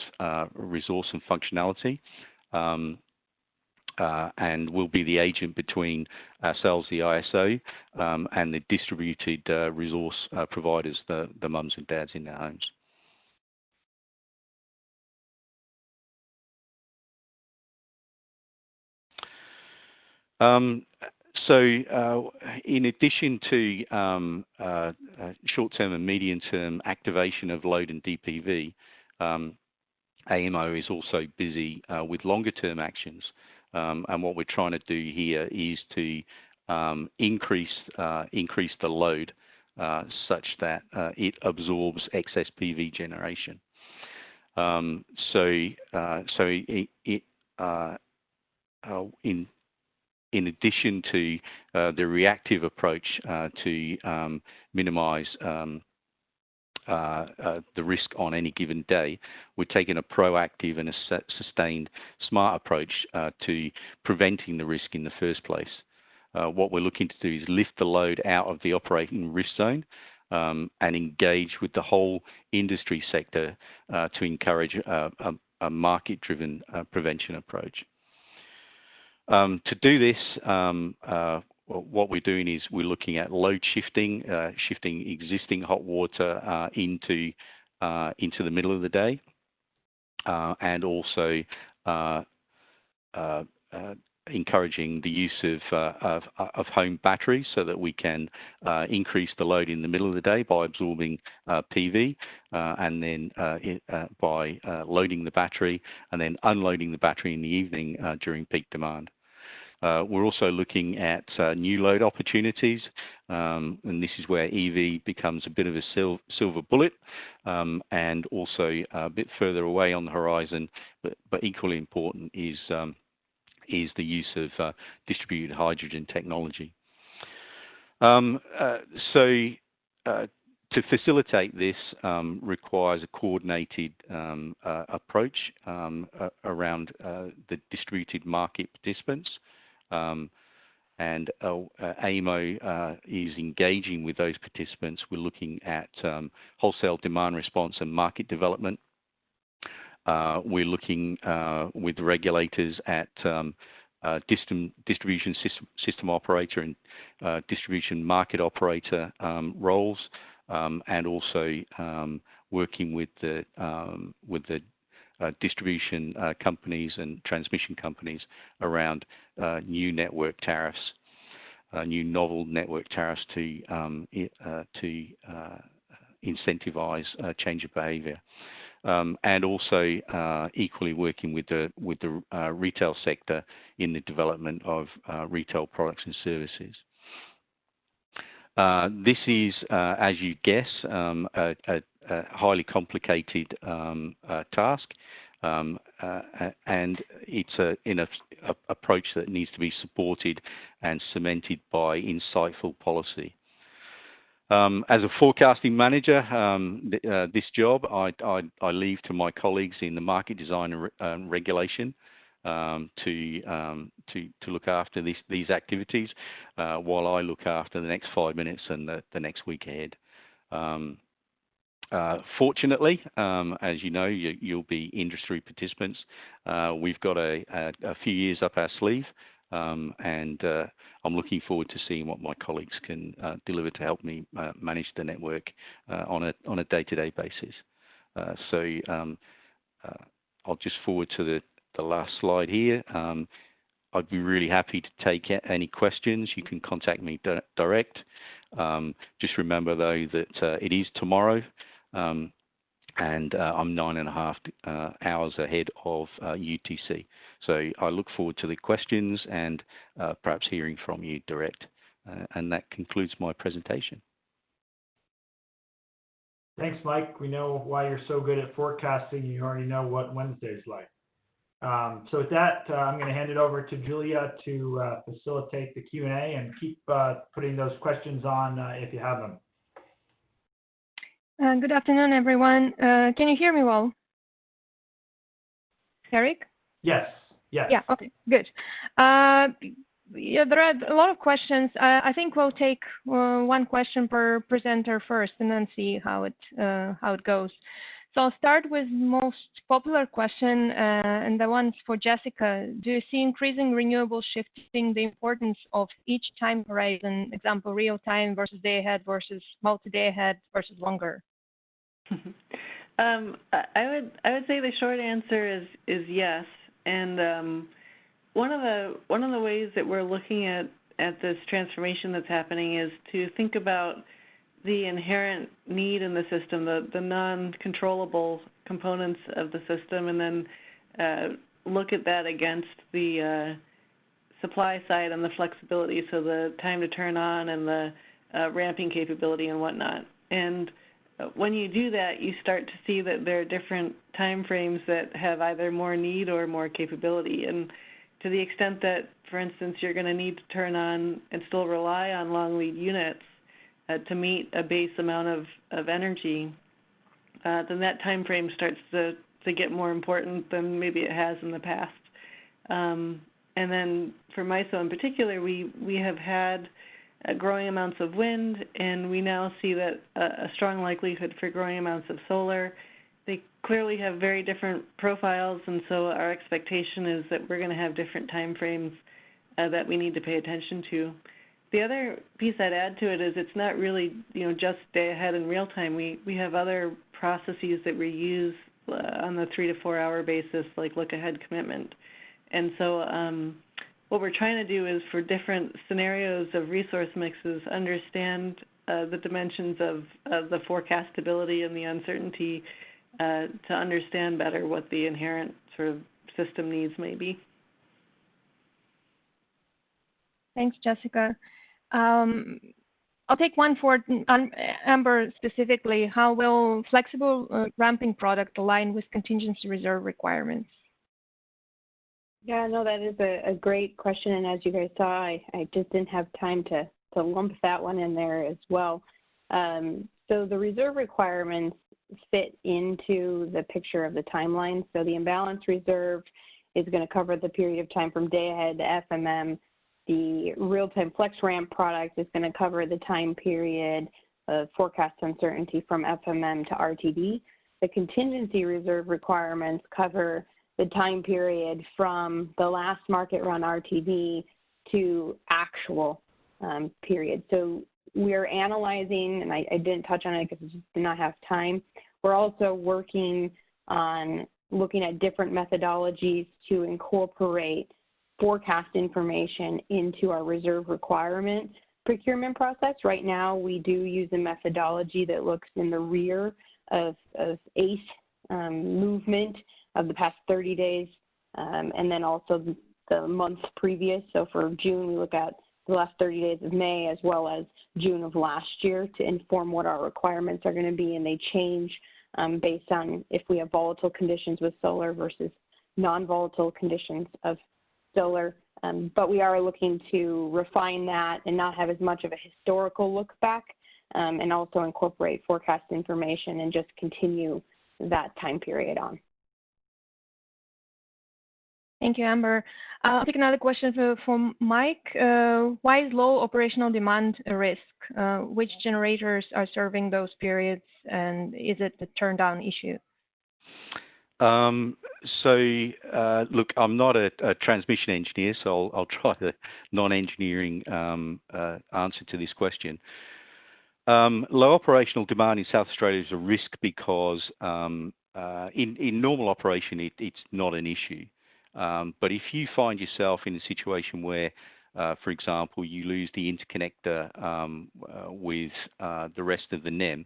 resource and functionality, and will be the agent between ourselves, the ISO, and the distributed resource providers, the mums and dads in their homes. So in addition to short-term and medium-term activation of load and DPV, AEMO is also busy with longer-term actions. And what we're trying to do here is to increase the load such that it absorbs excess PV generation. In addition to the reactive approach to minimize the risk on any given day, we're taking a proactive and a sustained smart approach to preventing the risk in the first place. What we're looking to do is lift the load out of the operating risk zone and engage with the whole industry sector to encourage a market-driven prevention approach. To do this, what we're doing is we're looking at load shifting, shifting existing hot water into the middle of the day, and also encouraging the use of home batteries so that we can increase the load in the middle of the day by absorbing PV, and then by loading the battery and then unloading the battery in the evening during peak demand. We're also looking at new load opportunities, and this is where EV becomes a bit of a silver bullet, and also a bit further away on the horizon, but equally important is the use of distributed hydrogen technology. To facilitate this requires a coordinated approach around the distributed market participants. and AEMO is engaging with those participants. We're looking at wholesale demand response and market development. We're looking with regulators at distribution system operator and distribution market operator roles, and also working with the distribution companies and transmission companies around new network tariffs, new novel network tariffs to incentivize change of behaviour. And also equally working with the retail sector in the development of retail products and services. This is, as you guess, a highly complicated task, and it's an approach that needs to be supported and cemented by insightful policy. As a forecasting manager, this job I leave to my colleagues in the market design and regulation to look after these activities, while I look after the next 5 minutes and the next week ahead. Fortunately, as you know, you'll be industry participants. We've got a few years up our sleeve, and I'm looking forward to seeing what my colleagues can deliver to help me manage the network on a day-to-day basis. I'll just forward to the last slide here. I'd be really happy to take any questions. You can contact me direct. Just remember, though, that it is tomorrow, and I'm 9.5 hours ahead of UTC. So I look forward to the questions and perhaps hearing from you direct. And that concludes my presentation.
Thanks, Mike. We know why you're so good at forecasting. You already know what Wednesday's like. So with that, I'm going to hand it over to Julia to facilitate the Q&A, and keep putting those questions on if you have them.
Good afternoon, everyone. Can you hear me well? Erik?
Yes. Yes.
Yeah, okay, good. Yeah, there are a lot of questions. I think we'll take one question per presenter first, and then see how it goes. So I'll start with most popular question, and the one's for Jessica. Do you see increasing renewables shifting the importance of each time horizon, example, real time versus day ahead versus multi-day ahead versus longer?
I would say the short answer is yes. And one of the ways that we're looking at this transformation that's happening is to think about the inherent need in the system, the non-controllable components of the system, and then look at that against the supply side and the flexibility, so the time to turn on and the ramping capability and whatnot. And when you do that, you start to see that there are different time frames that have either more need or more capability. And to the extent that, for instance, you're going to need to turn on and still rely on long lead units to meet a base amount of energy, then that time frame starts to get more important than maybe it has in the past. And then for MISO in particular, we have had growing amounts of wind, and we now see that a strong likelihood for growing amounts of solar. They clearly have very different profiles, and so our expectation is that we're going to have different time frames that we need to pay attention to. The other piece I'd add to it is it's not really, just day ahead in real time. We have other processes that we use on the 3 to 4 hour basis, like look ahead commitment. And so what we're trying to do is, for different scenarios of resource mixes, understand the dimensions of the forecastability and the uncertainty to understand better what the inherent sort of system needs may be.
Thanks, Jessica. I'll take one for Amber specifically. How will flexible ramping product align with contingency reserve requirements?
Yeah, no, that is a great question. And as you guys saw, I just didn't have time to lump that one in there as well. So the reserve requirements fit into the picture of the timeline. So the imbalance reserve is going to cover the period of time from day ahead to FMM. the real-time flex ramp product is going to cover the time period of forecast uncertainty from FMM to RTD. The contingency reserve requirements cover the time period from the last market run RTD to actual period. So we're analyzing, and I didn't touch on it because I just did not have time. We're also working on looking at different methodologies to incorporate forecast information into our reserve requirement procurement process. Right now, we do use a methodology that looks in the rear of ACE movement of the past 30 days, and then also the month previous. So for June, we look at the last 30 days of May as well as June of last year to inform what our requirements are going to be, and they change based on if we have volatile conditions with solar versus non-volatile conditions of solar. But we are looking to refine that and not have as much of a historical look back, and also incorporate forecast information and just continue that time period on.
Thank you, Amber. I'll take another question from Mike. Why is low operational demand a risk? Which generators are serving those periods, and is it a turn down issue?
Look, I'm not a transmission engineer, so I'll try the non-engineering answer to this question. Low operational demand in South Australia is a risk because in normal operation, it's not an issue. But if you find yourself in a situation where, for example, you lose the interconnector with the rest of the NEM,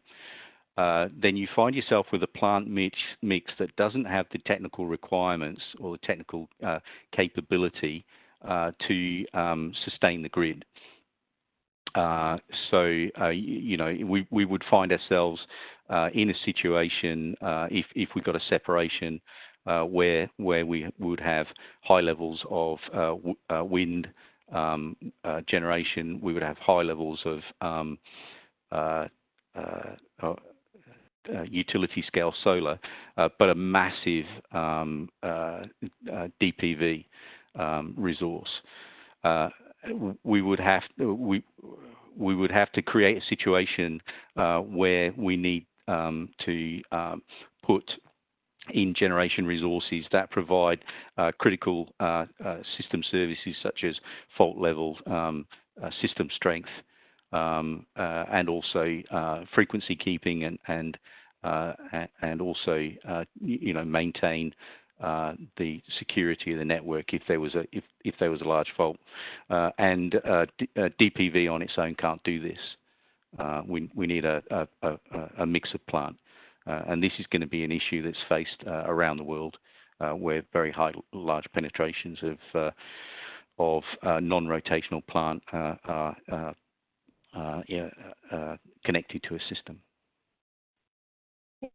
then you find yourself with a plant mix that doesn't have the technical requirements or the technical capability to sustain the grid. You know, we would find ourselves in a situation if we got a separation where we would have high levels of wind generation, we would have high levels of utility scale solar, but a massive DPV resource. We would have to create a situation where we need to put in generation resources that provide critical system services such as fault level, system strength, and also frequency keeping and also you know, maintain the security of the network if there was a large fault. And DPV on its own can't do this. We need a mix of plant. And this is going to be an issue that's faced around the world, where very large penetrations of non-rotational plant are connected to a system.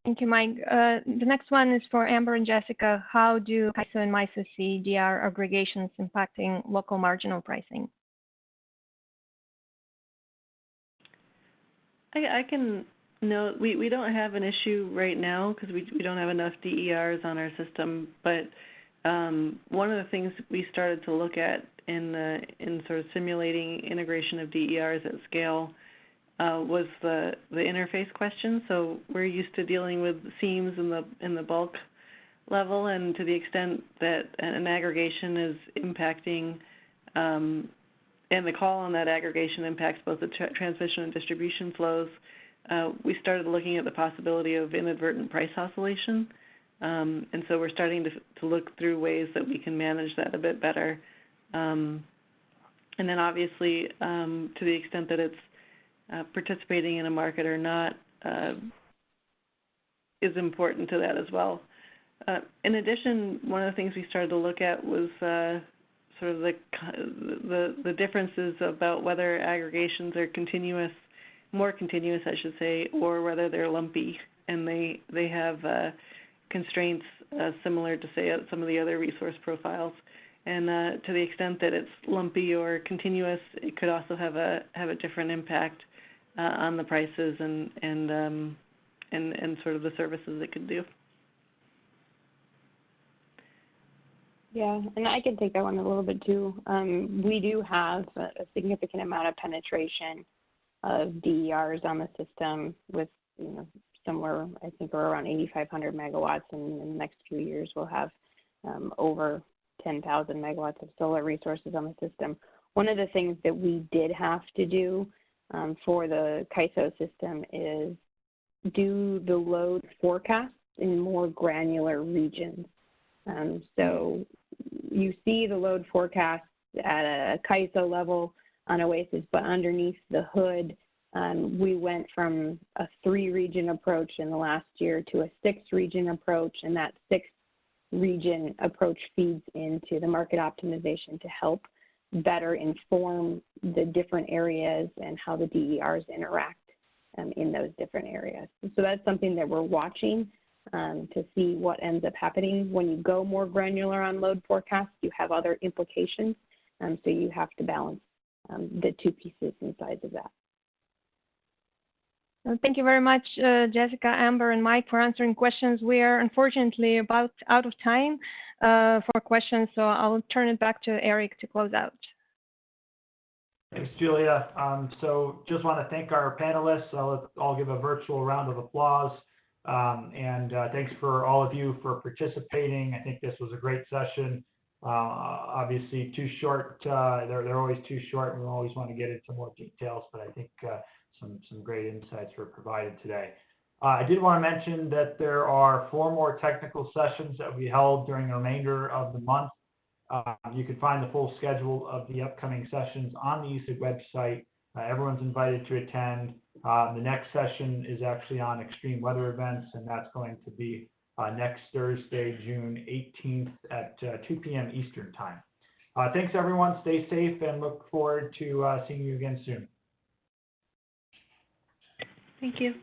Thank you, Mike. The next one is for Amber and Jessica. How do CAISO and MISO see DR aggregations impacting local marginal pricing?
I can note we don't have an issue right now because we don't have enough DERs on our system. But one of the things we started to look at in sort of simulating integration of DERs at scale was the interface question. So we're used to dealing with seams in the bulk level, and to the extent that an aggregation is impacting, and the call on that aggregation impacts both the transmission and distribution flows, we started looking at the possibility of inadvertent price oscillation. And so we're starting to look through ways that we can manage that a bit better. And then obviously, to the extent that it's participating in a market or not is important to that as well. In addition, one of the things we started to look at was sort of the differences about whether aggregations are continuous, more continuous, I should say, or whether they're lumpy, and they have constraints similar to, say, some of the other resource profiles. And to the extent that it's lumpy or continuous, it could also have a different impact on the prices and sort of the services it could do.
Yeah, and I can take that one a little bit too. We do have a significant amount of penetration of DERs on the system with, somewhere, I think we're around 8,500 megawatts, and in the next few years we'll have over 10,000 megawatts of solar resources on the system. One of the things that we did have to do for the CAISO system is do the load forecast in more granular regions. So you see the load forecast at a CAISO level on OASIS, but underneath the hood, we went from a 3-region approach in the last year to a 6-region approach, and that 6-region approach feeds into the market optimization to help better inform the different areas and how the DERs interact in those different areas. So that's something that we're watching to see what ends up happening. When you go more granular on load forecasts, you have other implications, so you have to balance the two pieces inside of that.
Thank you very much, Jessica, Amber, and Mike, for answering questions. We are unfortunately about out of time for questions, so I'll turn it back to Erik to close out.
Thanks, Julia. So just want to thank our panelists. I'll give a virtual round of applause. And thanks for all of you for participating. I think this was a great session. Obviously too short. They're always too short, and we always want to get into more details, but I think some great insights were provided today. I did want to mention that there are 4 more technical sessions that we held during the remainder of the month. You can find the full schedule of the upcoming sessions on the ESIG website. Everyone's invited to attend. The next session is actually on extreme weather events, and that's going to be next Thursday, June 18th at 2 p.m. Eastern Time. Thanks, everyone. Stay safe, and look forward to seeing you again soon.
Thank you.